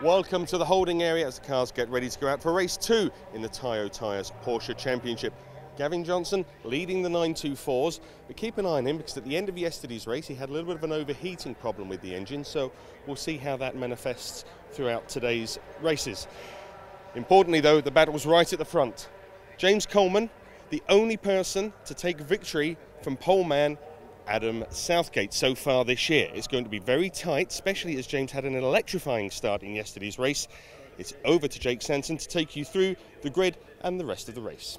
Welcome to the holding area as the cars get ready to go out for race 2 in the Toyo Tires Porsche Championship. Gavin Johnson leading the 924s, but keep an eye on him because at the end of yesterday's race he had a little bit of an overheating problem with the engine, so we'll see how that manifests throughout today's races. Importantly though, the battle was right at the front. James Coleman, the only person to take victory from poleman Adam Southgate so far this year. It's going to be very tight, especially as James had an electrifying start in yesterday's race. It's over to Jake Sanson to take you through the grid and the rest of the race.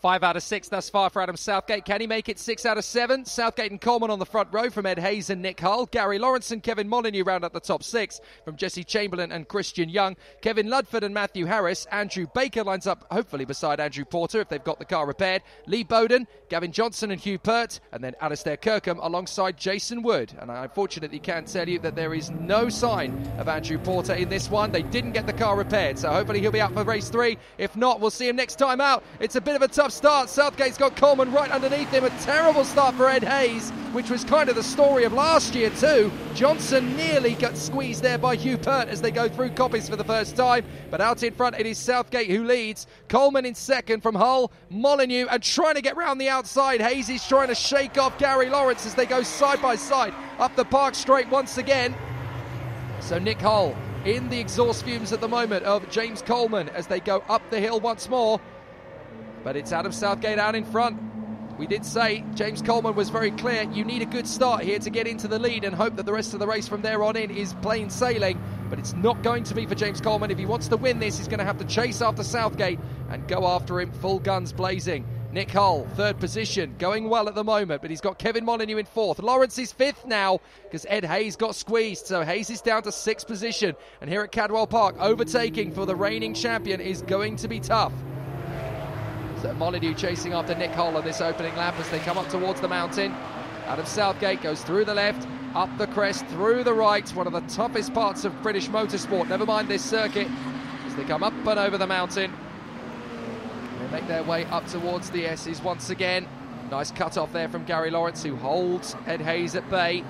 5 out of 6 thus far for Adam Southgate. Can he make it 6 out of 7? Southgate and Coleman on the front row from Ed Hayes and Nick Hull. Gary Lawrence and Kevin Molyneux round out the top 6 from Jesse Chamberlain and Christian Young. Kevin Ludford and Matthew Harris. Andrew Baker lines up hopefully beside Andrew Porter if they've got the car repaired. Lee Bowden, Gavin Johnson and Hugh Pert, and then Alistair Kirkham alongside Jason Wood. And I unfortunately can tell you that there is no sign of Andrew Porter in this one. They didn't get the car repaired, so hopefully he'll be out for race 3. If not, we'll see him next time out. It's a bit of a tough start. Southgate's got Coleman right underneath him. A terrible start for Ed Hayes, which was kind of the story of last year too. Johnson nearly got squeezed there by Hugh Pert as they go through copies for the first time. But out in front it is Southgate who leads. Coleman in second from Hull. Molyneux and trying to get round the outside. Hayes is trying to shake off Gary Lawrence as they go side by side up the park straight once again. So Nick Hull in the exhaust fumes at the moment of James Coleman as they go up the hill once more. But it's Adam Southgate out in front. We did say James Coleman was very clear. You need a good start here to get into the lead and hope that the rest of the race from there on in is plain sailing. But it's not going to be for James Coleman. If he wants to win this, he's going to have to chase after Southgate and go after him full guns blazing. Nick Hull, third position, going well at the moment, but he's got Kevin Molyneux in fourth. Lawrence is fifth now because Ed Hayes got squeezed, so Hayes is down to sixth position. And here at Cadwell Park, overtaking for the reigning champion is going to be tough. So Molyneux chasing after Nick Hull on this opening lap as they come up towards the mountain. Adam Southgate goes through the left, up the crest, through the right. One of the toughest parts of British motorsport, never mind this circuit, as they come up and over the mountain. They make their way up towards the S's once again. Nice cut off there from Gary Lawrence, who holds Ed Hayes at bay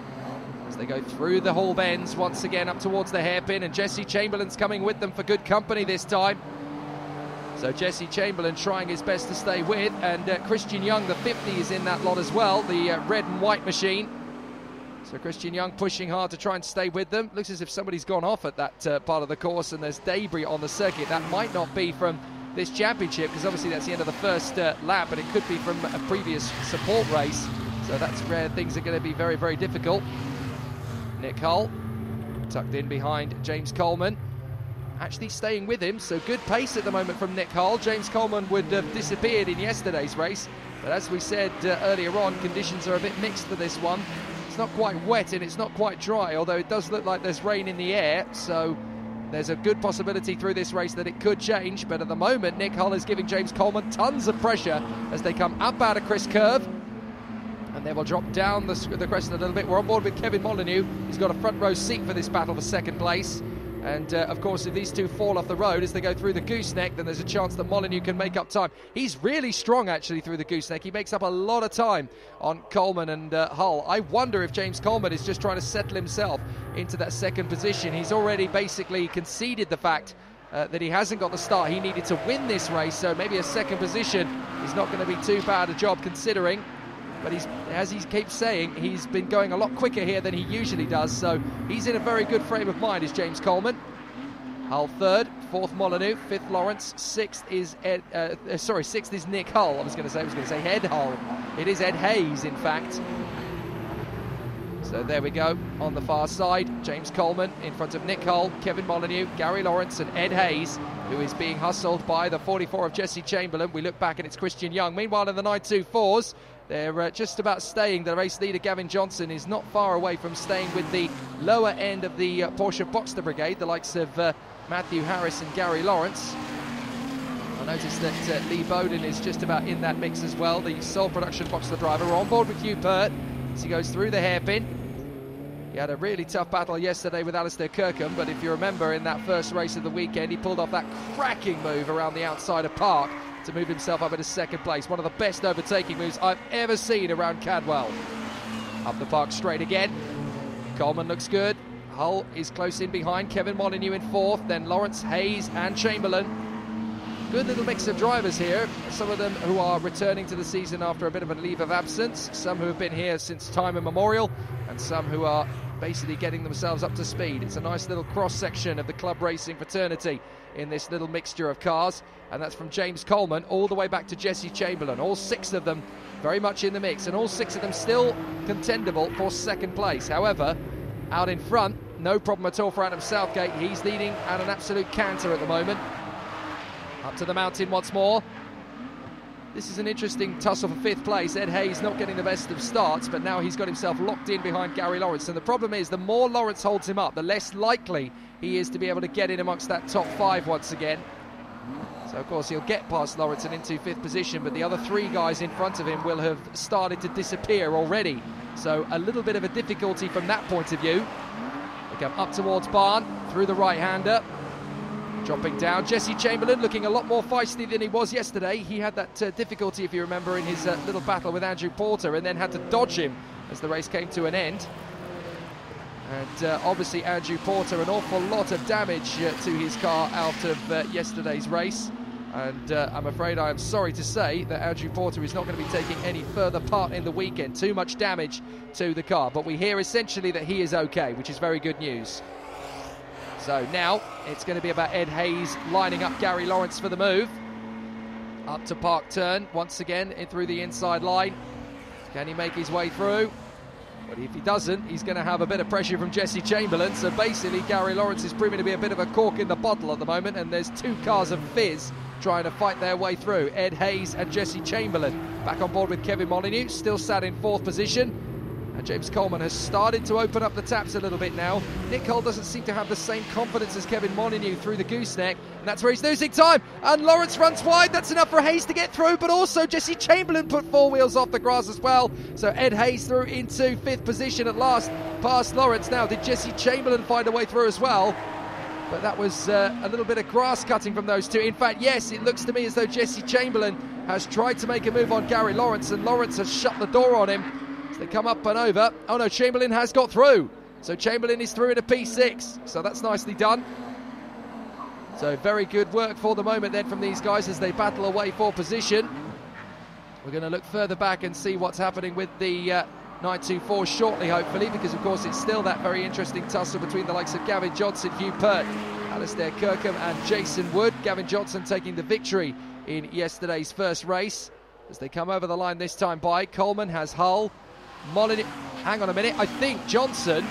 as they go through the hall bends once again up towards the hairpin. And Jesse Chamberlain's coming with them for good company this time. So Jesse Chamberlain trying his best to stay with, and Christian Young, the 50, is in that lot as well, the red and white machine. So Christian Young pushing hard to try and stay with them. Looks as if somebody's gone off at that part of the course, and there's debris on the circuit. That might not be from this championship, because obviously that's the end of the first lap, but it could be from a previous support race. So that's where things are going to be very, very difficult. Nick Hull tucked in behind James Coleman, actually staying with him, so good pace at the moment from Nick Hull. James Coleman would have disappeared in yesterday's race, but as we said earlier on, conditions are a bit mixed for this one. It's not quite wet and it's not quite dry, although it does look like there's rain in the air, so there's a good possibility through this race that it could change. But at the moment, Nick Hull is giving James Coleman tons of pressure as they come up out of Chris Curve, and they will drop down the crest a little bit. We're on board with Kevin Molyneux. He's got a front row seat for this battle for second place. And of course, if these two fall off the road as they go through the gooseneck, then there's a chance that Molyneux can make up time. He's really strong actually through the gooseneck. He makes up a lot of time on Coleman and Hull. I wonder if James Coleman is just trying to settle himself into that second position. He's already basically conceded the fact that he hasn't got the start he needed to win this race, so maybe a second position is not going to be too bad a job considering. But as he keeps saying, he's been going a lot quicker here than he usually does, so he's in a very good frame of mind, is James Coleman. Hull third, fourth Molyneux, fifth Lawrence, sixth is sixth is Nick Hull. I was going to say Ed Hull. It is Ed Hayes, in fact. So there we go, on the far side, James Coleman in front of Nick Hull, Kevin Molyneux, Gary Lawrence and Ed Hayes, who is being hustled by the 44 of Jesse Chamberlain. We look back and it's Christian Young. Meanwhile, in the 924s, they're just about staying. The race leader, Gavin Johnson, is not far away from staying with the lower end of the Porsche Boxster Brigade, the likes of Matthew Harris and Gary Lawrence. I noticed that Lee Bowden is just about in that mix as well, the sole production Boxster driver. We're on board with Hugh Pert as he goes through the hairpin. He had a really tough battle yesterday with Alistair Kirkham, but if you remember, in that first race of the weekend, he pulled off that cracking move around the outside of Park to move himself up into second place. One of the best overtaking moves I've ever seen around Cadwell. Up the Park straight again. Coleman looks good. Hull is close in behind. Kevin Molyneux in fourth. Then Lawrence, Hayes and Chamberlain. Good little mix of drivers here. Some of them who are returning to the season after a bit of a leave of absence. Some who have been here since time immemorial. And some who are basically getting themselves up to speed. It's a nice little cross-section of the club racing fraternity in this little mixture of cars, and that's from James Coleman all the way back to Jesse Chamberlain. All six of them very much in the mix, and all six of them still contendable for second place. However, out in front, no problem at all for Adam Southgate. He's leading at an absolute canter at the moment. Up to the mountain once more. This is an interesting tussle for fifth place. Ed Hayes not getting the best of starts, but now he's got himself locked in behind Gary Lawrence. And the problem is, the more Lawrence holds him up, the less likely he is to be able to get in amongst that top five once again. So, of course, he'll get past Lawrence and into fifth position, but the other three guys in front of him will have started to disappear already. So a little bit of a difficulty from that point of view. They come up towards Barn, through the right-hander. Dropping down, Jesse Chamberlain looking a lot more feisty than he was yesterday. He had that difficulty, if you remember, in his little battle with Andrew Porter, and then had to dodge him as the race came to an end. And obviously Andrew Porter, an awful lot of damage to his car out of yesterday's race. And I'm afraid I am sorry to say that Andrew Porter is not going to be taking any further part in the weekend. Too much damage to the car. But we hear essentially that he is okay, which is very good news. So now it's going to be about Ed Hayes lining up Gary Lawrence for the move. Up to Park turn once again in through the inside line. Can he make his way through? But if he doesn't, he's going to have a bit of pressure from Jesse Chamberlain. So basically Gary Lawrence is proving to be a bit of a cork in the bottle at the moment, and there's two cars of fizz trying to fight their way through. Ed Hayes and Jesse Chamberlain back on board with Kevin Molyneux, still sat in fourth position. And James Coleman has started to open up the taps a little bit now. Nick Hull doesn't seem to have the same confidence as Kevin Molyneux through the gooseneck, and that's where he's losing time. And Lawrence runs wide. That's enough for Hayes to get through, but also Jesse Chamberlain put four wheels off the grass as well. So Ed Hayes through into fifth position at last, past Lawrence. Now, did Jesse Chamberlain find a way through as well? But that was a little bit of grass cutting from those two. In fact, yes, it looks to me as though Jesse Chamberlain has tried to make a move on Gary Lawrence, and Lawrence has shut the door on him. They come up and over. Oh no, Chamberlain has got through. So Chamberlain is through in a P6. So that's nicely done. So very good work for the moment then from these guys as they battle away for position. We're going to look further back and see what's happening with the 924 shortly, hopefully, because of course it's still that very interesting tussle between the likes of Gavin Johnson, Hugh Pert, Alistair Kirkham and Jason Wood. Gavin Johnson taking the victory in yesterday's first race as they come over the line this time by. Coleman has Hull. Molyneux, hang on a minute, I think Johnson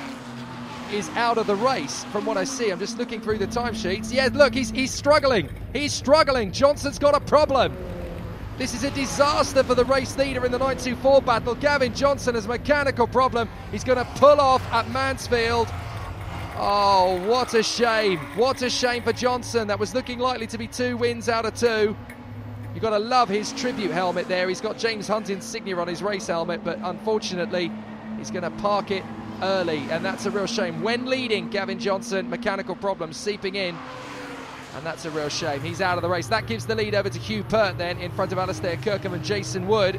is out of the race from what I see. I'm just looking through the timesheets. Yeah, look, he's struggling. He's struggling. Johnson's got a problem. This is a disaster for the race leader in the 924 battle. Gavin Johnson has a mechanical problem. He's going to pull off at Mansfield. Oh, what a shame. What a shame for Johnson. That was looking likely to be 2 wins out of 2. You've got to love his tribute helmet there. He's got James Hunt's insignia on his race helmet, but unfortunately, he's going to park it early, and that's a real shame. When leading, Gavin Johnson, mechanical problems seeping in, and that's a real shame. He's out of the race. That gives the lead over to Hugh Pert then, in front of Alistair Kirkham and Jason Wood.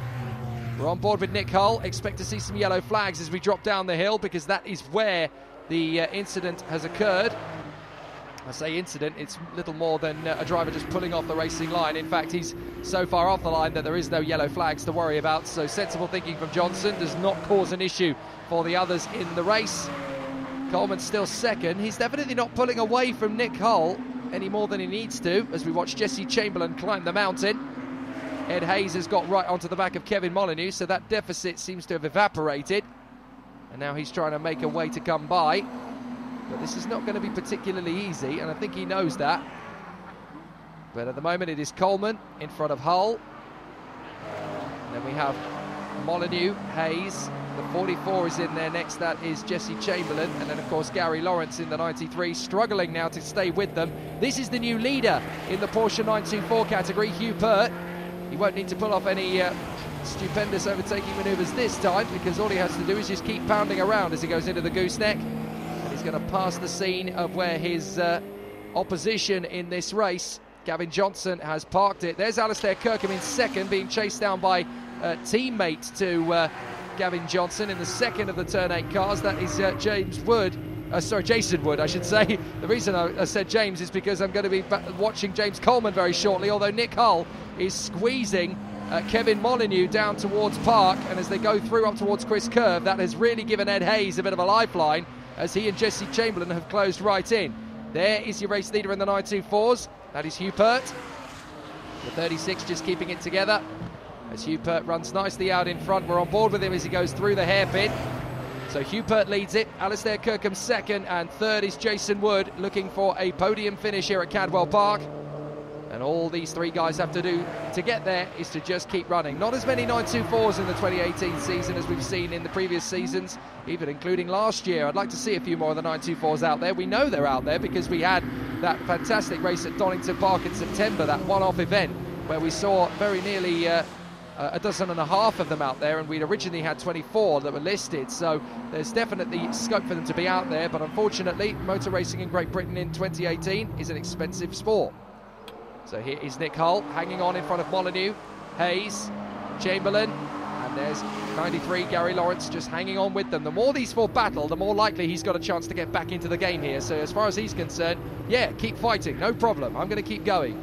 We're on board with Nick Hull. Expect to see some yellow flags as we drop down the hill, because that is where the incident has occurred. I say incident, it's little more than a driver just pulling off the racing line. In fact, he's so far off the line that there is no yellow flags to worry about. So sensible thinking from Johnson does not cause an issue for the others in the race. Coleman's still second. He's definitely not pulling away from Nick Hull any more than he needs to as we watch Jesse Chamberlain climb the mountain. Ed Hayes has got right onto the back of Kevin Molyneux, so that deficit seems to have evaporated. and now he's trying to make a way to come by. But this is not going to be particularly easy, and I think he knows that. But at the moment it is Coleman in front of Hull. And then we have Molyneux, Hayes, the 44 is in there next, that is Jesse Chamberlain, and then of course Gary Lawrence in the 93, struggling now to stay with them. This is the new leader in the Porsche 924 category, Hugh Pert. He won't need to pull off any stupendous overtaking manoeuvres this time, because all he has to do is just keep pounding around as he goes into the gooseneck. And he's going to pass the scene of where his opposition in this race, Gavin Johnson, has parked it. There's Alistair Kirkham in second, being chased down by teammate to Gavin Johnson in the second of the Turn 8 cars. That is Jason Wood, I should say. The reason I said James is because I'm going to be watching James Coleman very shortly, although Nick Hull is squeezing Kevin Molyneux down towards Park, and as they go through up towards Chris Curve, that has really given Ed Hayes a bit of a lifeline, as he and Jesse Chamberlain have closed right in. There is your race leader in the 924s, that is Hugh Pert. The 36 just keeping it together as Hugh Pert runs nicely out in front. We're on board with him as he goes through the hairpin. So Hugh Pert leads it, Alistair Kirkham second, and third is Jason Wood, looking for a podium finish here at Cadwell Park. And all these three guys have to do to get there is to just keep running. Not as many 924s in the 2018 season as we've seen in the previous seasons, even including last year. I'd like to see a few more of the 924s out there. We know they're out there because we had that fantastic race at Donington Park in September, that one-off event where we saw very nearly a dozen and a half of them out there, and we'd originally had 24 that were listed, so there's definitely scope for them to be out there. But unfortunately, motor racing in Great Britain in 2018 is an expensive sport. So here is Nick Hull hanging on in front of Molyneux, Hayes, Chamberlain, and there's 93 Gary Lawrence just hanging on with them. The more these four battle, the more likely he's got a chance to get back into the game here. So as far as he's concerned, yeah, keep fighting, no problem, I'm going to keep going.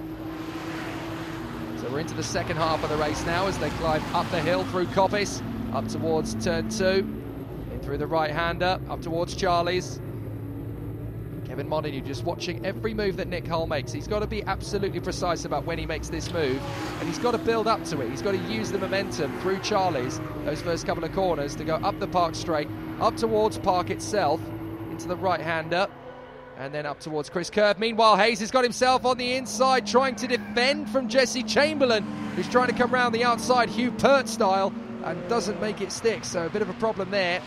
So we're into the second half of the race now as they climb up the hill through Coppice, up towards turn 2, in through the right-hander, up towards Charlie's. Kevin Molyneux just watching every move that Nick Hull makes. He's got to be absolutely precise about when he makes this move, and he's got to build up to it. He's got to use the momentum through Charlie's, those first couple of corners, to go up the Park straight, up towards Park itself, into the right-hander, and then up towards Chris Curve. Meanwhile, Hayes has got himself on the inside, trying to defend from Jesse Chamberlain, who's trying to come round the outside Hugh Pert style, and doesn't make it stick, so a bit of a problem there.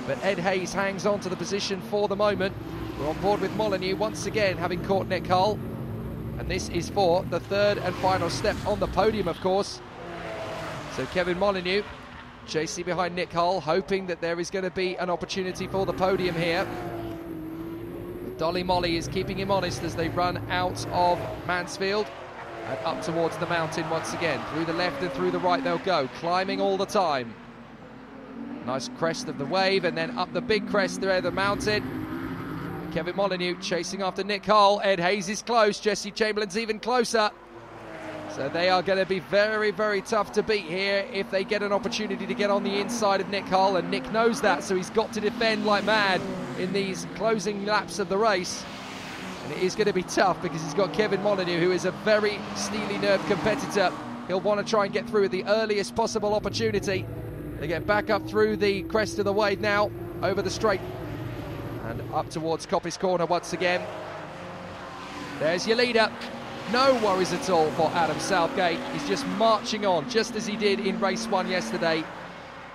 But Ed Hayes hangs on to the position for the moment. We're on board with Molyneux once again, having caught Nick Hull. And this is for the third and final step on the podium, of course. So Kevin Molyneux chasing behind Nick Hull, hoping that there is going to be an opportunity for the podium here. Dolly Molly is keeping him honest as they run out of Mansfield and up towards the mountain once again. Through the left and through the right they'll go, climbing all the time. Nice crest of the wave, and then up the big crest there, the mountain. Kevin Molyneux chasing after Nick Hull. Ed Hayes is close, Jesse Chamberlain's even closer. So they are going to be very, very tough to beat here if they get an opportunity to get on the inside of Nick Hull, and Nick knows that, so he's got to defend like mad in these closing laps of the race. And it is going to be tough because he's got Kevin Molyneux, who is a very steely-nerved competitor. He'll want to try and get through at the earliest possible opportunity. They get back up through the crest of the wave now, over the straight, and up towards Coppice Corner once again. There's your leader. No worries at all for Adam Southgate. He's just marching on, just as he did in race 1 yesterday.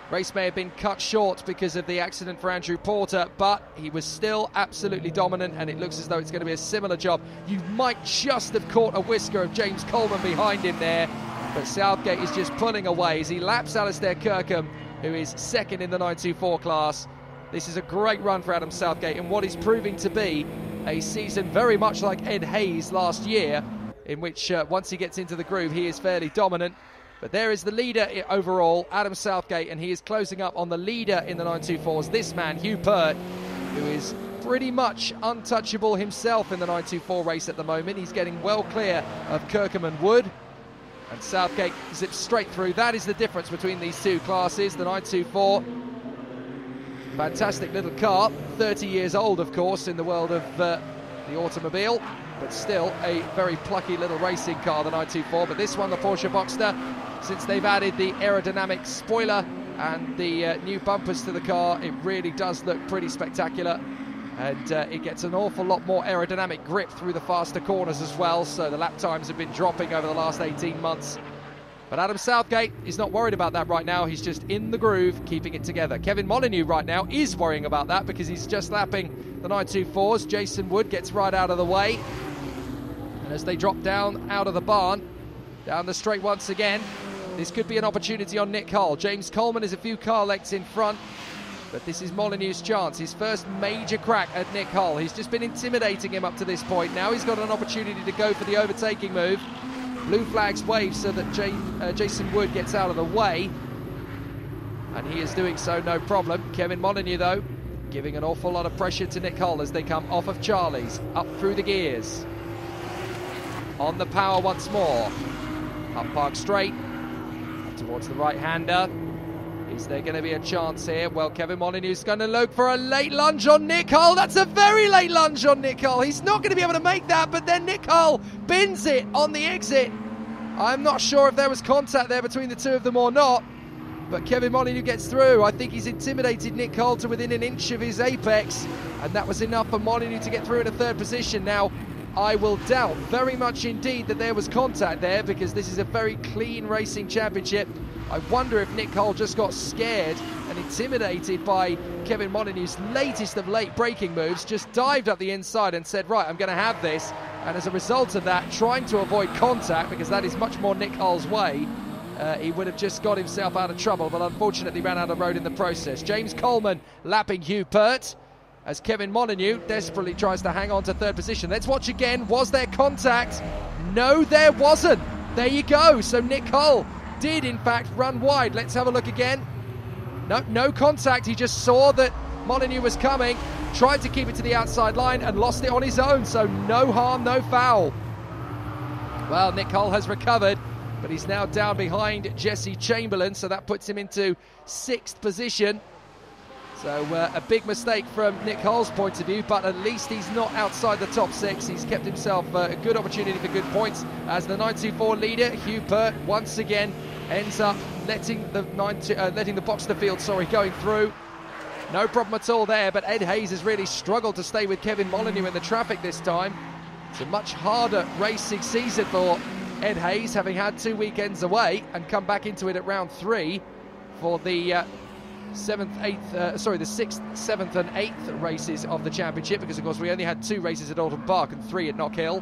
Race may have been cut short because of the accident for Andrew Porter, but he was still absolutely dominant, and it looks as though it's going to be a similar job. You might just have caught a whisker of James Coleman behind him there, but Southgate is just pulling away as he laps Alistair Kirkham, who is second in the 924 class. This is a great run for Adam Southgate, and what is proving to be a season very much like Ed Hayes last year, in which once he gets into the groove, he is fairly dominant. But there is the leader overall, Adam Southgate, and he is closing up on the leader in the 924s, this man, Hugh Pert, who is pretty much untouchable himself in the 924 race at the moment. He's getting well clear of Kirkham and Wood, and Southgate zips straight through. That is the difference between these two classes. The 924, fantastic little car, 30 years old, of course, in the world of the automobile, but still a very plucky little racing car, the 924. But this one, the Porsche Boxster, since they've added the aerodynamic spoiler and the new bumpers to the car, it really does look pretty spectacular. And it gets an awful lot more aerodynamic grip through the faster corners as well, so the lap times have been dropping over the last 18 months. But Adam Southgate is not worried about that right now. He's just in the groove, keeping it together. Kevin Molyneux right now is worrying about that because he's just lapping the 924s. Jason Wood gets right out of the way. And as they drop down out of the barn, down the straight once again, this could be an opportunity on Nick Hull. James Coleman is a few car lengths in front, but this is Molyneux's chance, his first major crack at Nick Hull. He's just been intimidating him up to this point. Now he's got an opportunity to go for the overtaking move. Blue flags wave so that Jason Wood gets out of the way, and he is doing so no problem. Kevin Molyneux, though, giving an awful lot of pressure to Nick Hull as they come off of Charlie's, up through the gears. On the power once more. Up Park Straight, up towards the right-hander. Is there going to be a chance here? Well, Kevin Molyneux's going to look for a late lunge on Nick Hull. That's a very late lunge on Nick Hull. He's not going to be able to make that, but then Nick Hull bins it on the exit. I'm not sure if there was contact there between the two of them or not, but Kevin Molyneux gets through. I think he's intimidated Nick Hull to within an inch of his apex, and that was enough for Molyneux to get through in a third position. Now, I will doubt very much indeed that there was contact there, because this is a very clean racing championship. I wonder if Nick Hull just got scared and intimidated by Kevin Molyneux's latest of late braking moves, just dived up the inside and said, right, I'm going to have this. And as a result of that, trying to avoid contact, because that is much more Nick Hull's way, he would have just got himself out of trouble, but unfortunately ran out of road in the process. James Coleman lapping Hugh Pert, as Kevin Molyneux desperately tries to hang on to third position. Let's watch again. Was there contact? No, there wasn't. There you go. So Nick Hull did, in fact, run wide. Let's have a look again. No contact. He just saw that Molyneux was coming, tried to keep it to the outside line and lost it on his own. So no harm, no foul. Well, Nick Hull has recovered, but he's now down behind Jesse Chamberlain, so that puts him into 6th position. So a big mistake from Nick Hull's point of view, but at least he's not outside the top 6. He's kept himself a good opportunity for good points as the 924 leader. Hugh Pert once again ends up letting the box to field, going through. No problem at all there, but Ed Hayes has really struggled to stay with Kevin Molyneux in the traffic this time. It's a much harder racing season for Ed Hayes, having had 2 weekends away and come back into it at round 3 for the 6th, 7th and 8th races of the championship, because of course we only had 2 races at Alton Park and 3 at Knock Hill.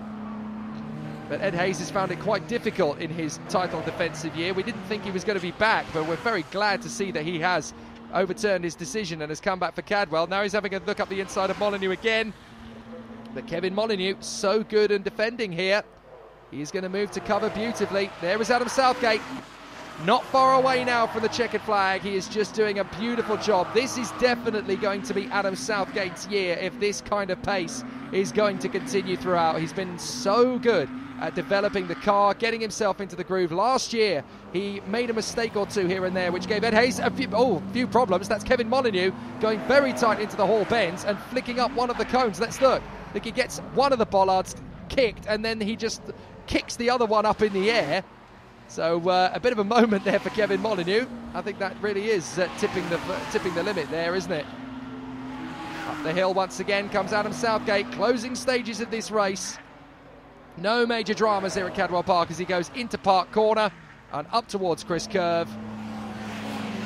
But Ed Hayes has found it quite difficult in his title defensive year. We didn't think he was going to be back, but we're very glad to see that he has overturned his decision and has come back for Cadwell. Now he's having a look up the inside of Molyneux again. But Kevin Molyneux, so good in defending here. He's going to move to cover beautifully. There is Adam Southgate. Not far away now from the checkered flag. He is just doing a beautiful job. This is definitely going to be Adam Southgate's year if this kind of pace is going to continue throughout. He's been so good at developing the car, getting himself into the groove. Last year, he made a mistake or two here and there, which gave Ed Hayes a few problems. That's Kevin Molyneux going very tight into the Hall bends and flicking up one of the cones. Let's look. I think he gets one of the bollards kicked, and then he just kicks the other one up in the air. So a bit of a moment there for Kevin Molyneux. I think that really is tipping the limit there, isn't it? Up the hill once again comes Adam Southgate, closing stages of this race. No major dramas here at Cadwell Park as he goes into Park Corner and up towards Chris Curve.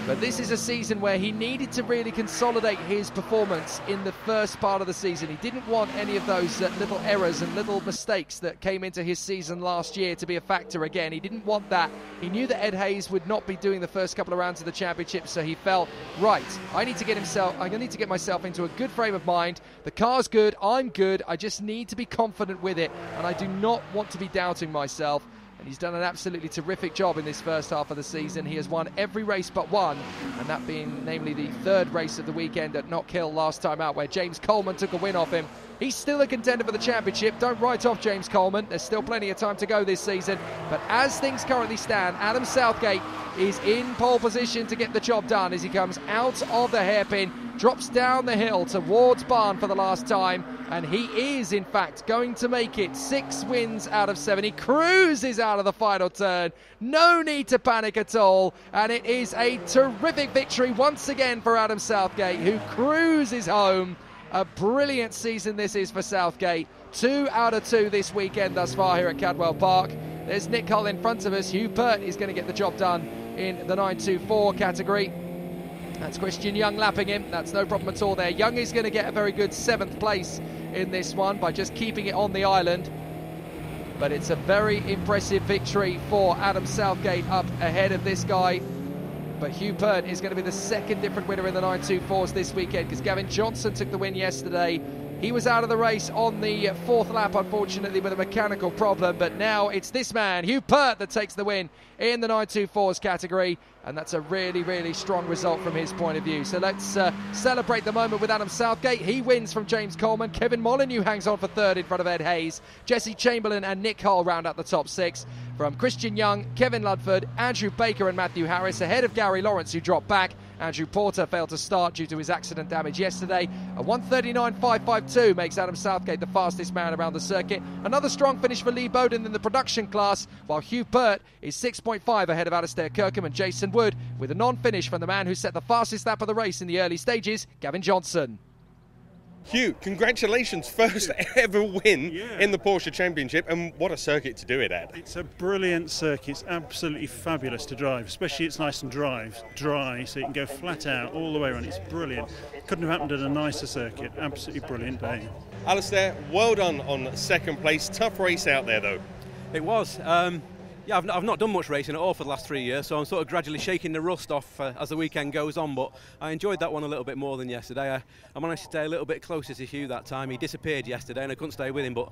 But this is a season where he needed to really consolidate his performance in the first part of the season. He didn't want any of those little errors and little mistakes that came into his season last year to be a factor again. He didn't want that. He knew that Ed Hayes would not be doing the first couple of rounds of the championship, so he felt, right, I need to get myself into a good frame of mind. The car's good, I'm good, I just need to be confident with it, and I do not want to be doubting myself. He's done an absolutely terrific job in this first half of the season. He has won every race but one, and that being namely the 3rd race of the weekend at Knock Hill last time out, where James Coleman took a win off him He's still a contender for the championship. Don't write off James Coleman. There's still plenty of time to go this season. But as things currently stand, Adam Southgate is in pole position to get the job done as he comes out of the hairpin, drops down the hill towards Barn for the last time, and he is in fact going to make it 6 wins out of 7. He cruises out of the final turn, no need to panic at all, and it is a terrific victory once again for Adam Southgate, who cruises home. A brilliant season this is for Southgate. 2 out of 2 this weekend thus far here at Cadwell Park. There's Nick Hull in front of us. Hugh Pert is going to get the job done in the 924 category. That's Christian Young lapping him. That's no problem at all there. Young is going to get a very good 7th place in this one by just keeping it on the island. But it's a very impressive victory for Adam Southgate up ahead of this guy. But Hugh Pert is going to be the second different winner in the 924s this weekend, because Gavin Johnson took the win yesterday. He was out of the race on the 4th lap, unfortunately, with a mechanical problem. But now it's this man, Hugh Pert, that takes the win in the 924s category. And that's a really, really strong result from his point of view. So let's celebrate the moment with Adam Southgate. He wins from James Coleman. Kevin Molyneux hangs on for 3rd in front of Ed Hayes. Jesse Chamberlain and Nick Hull round out the top 6. From Christian Young, Kevin Ludford, Andrew Baker and Matthew Harris, ahead of Gary Lawrence, who dropped back. Andrew Porter failed to start due to his accident damage yesterday. A 1:39.552 makes Adam Southgate the fastest man around the circuit. Another strong finish for Lee Bowden in the production class, while Hugh Pert is 6.5 ahead of Alistair Kirkham and Jason Wood, with a non-finish from the man who set the fastest lap of the race in the early stages, Gavin Johnson. Hugh, congratulations, first ever win in the Porsche Championship, and what a circuit to do it at. It's a brilliant circuit, it's absolutely fabulous to drive, especially it's nice and dry, so you can go flat out all the way around. It's brilliant. Couldn't have happened at a nicer circuit. Absolutely brilliant day. Alistair, well done on 2nd place. Tough race out there though. It was. Yeah, I've not done much racing at all for the last 3 years, so I'm sort of gradually shaking the rust off as the weekend goes on, but I enjoyed that one a little bit more than yesterday. I managed to stay a little bit closer to Hugh that time. He disappeared yesterday and I couldn't stay with him, but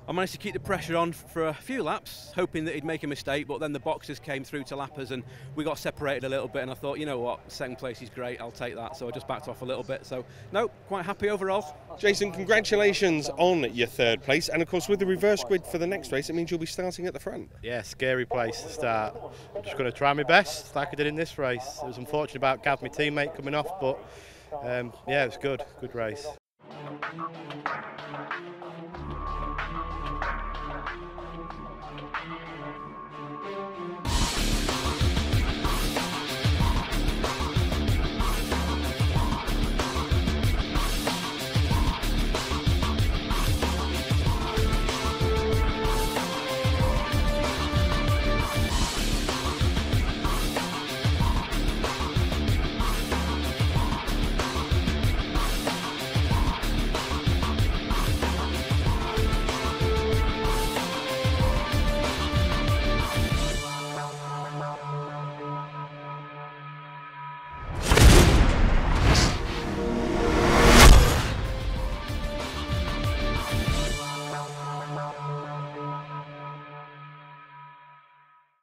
I managed to keep the pressure on for a few laps, hoping that he'd make a mistake, but then the boxers came through to lappers and we got separated a little bit, and I thought, you know what, 2nd place is great, I'll take that, so I just backed off a little bit. So, no, quite happy overall. Jason, congratulations on your 3rd place, and of course with the reverse grid for the next race, it means you'll be starting at the front. Yeah, scary place to start. I'm just going to try my best, like I did in this race. It was unfortunate about Gav, my teammate, coming off, but yeah, it was good race.